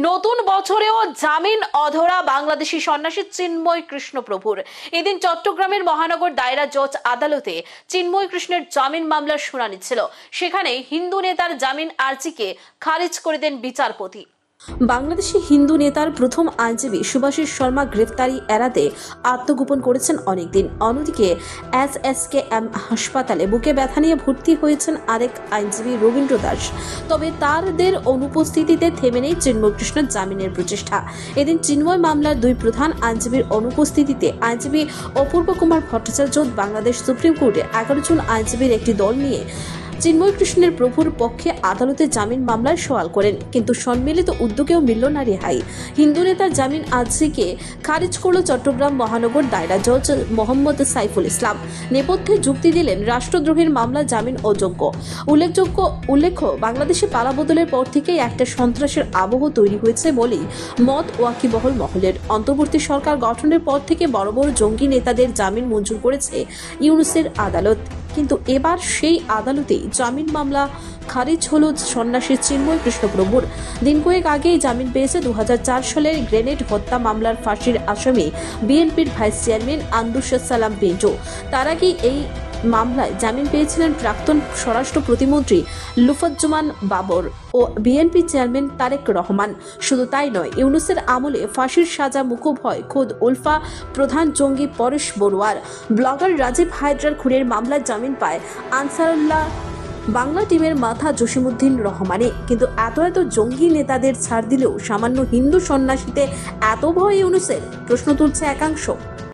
নতুন বছরেও জামিন অধরা বাংলাদেশি সন্ন্যাসী চিন্ময় কৃষ্ণ প্রভুর। এদিন চট্টগ্রামের মহানগর দায়রা জজ আদালতে চিন্ময় কৃষ্ণের জামিন মামলার শুনানি ছিল। সেখানে হিন্দু নেতার জামিন আর্জিকে খারিজ করে দেন বিচারপতি। বাংলাদেশি হিন্দু নেতার প্রথম আইনজীবী শুভাশিস শর্মা গ্রেফতারি এড়াতে আত্মগোপন করেছেন অনেকদিন। অন্যদিকে SSKM হাসপাতালে বুকে ব্যথা নিয়ে ভর্তি হয়েছেন আরেক আইনজীবী রবীন্দ্র দাস। তবে তাদের অনুপস্থিতিতে থেমে নেই চিন্ময় কৃষ্ণের জামিনের প্রচেষ্টা। এদিন চিন্ময় মামলার দুই প্রধান আইনজীবীর অনুপস্থিতিতে আইনজীবী অপূর্ব কুমার ভট্টাচার্য বাংলাদেশ সুপ্রিম কোর্টে 11 জন আইনজীবীর একটি দল নিয়ে চিন্ময় কৃষ্ণের প্রভুর পক্ষে আদালতে জামিন মামলায় সওয়াল করেন, কিন্তু সম্মিলিত উদ্যোগেও মিলল না রেহাই। হিন্দু নেতার জামিন আর্জিকে খারিজ করল চট্টগ্রাম মহানগর দায়রা জজ মোহাম্মদ সাইফুল ইসলাম। নেপথ্যে যুক্তি দিলেন রাষ্ট্রদ্রোহের মামলা জামিন অযোগ্য। উল্লেখ্য বাংলাদেশে পালাবদলের পর থেকেই একটা সন্ত্রাসের আবহ তৈরি হয়েছে বলেই মত ওয়াকিবহল মহলের। অন্তর্বর্তী সরকার গঠনের পর থেকে বড় বড় জঙ্গি নেতাদের জামিন মঞ্জুর করেছে ইউনুসের আদালত, কিন্তু এবার সেই আদালতেই জামিন মামলা খারিজ হলো সন্ন্যাসী চিন্ময় কৃষ্ণ প্রভুর। দিন কয়েক আগেই জামিন পেয়েছে 2004 সালের গ্রেনেড হত্যা মামলার ফাঁসির আসামি বিএনপির ভাইস চেয়ারম্যান আন্দুস সালাম পিন্টু। তার আগে এই মামলায় জামিন পেয়েছিলেন প্রাক্তন স্বরাষ্ট্র প্রতিমন্ত্রী লুফাজ্জমান বাবর ও বিএনপি চেয়ারম্যান তারেক রহমান। শুধু তাই নয়, ইউনুসের আমলে ফাঁসির সাজা মুকুব হয় খোদ উলফা প্রধান জঙ্গি পরেশ বড়ুয়ার। ব্লগার রাজীব হায়দার খুনের মামলায় জামিন পায় আনসারুল্লাহ বাংলা টিমের মাথা জসিমউদ্দিন রহমানে। কিন্তু এত জঙ্গি নেতাদের ছাড় দিলেও সামান্য হিন্দু সন্ন্যাসীতে এত ভয় ইউনুসের, প্রশ্ন তুলছে একাংশ।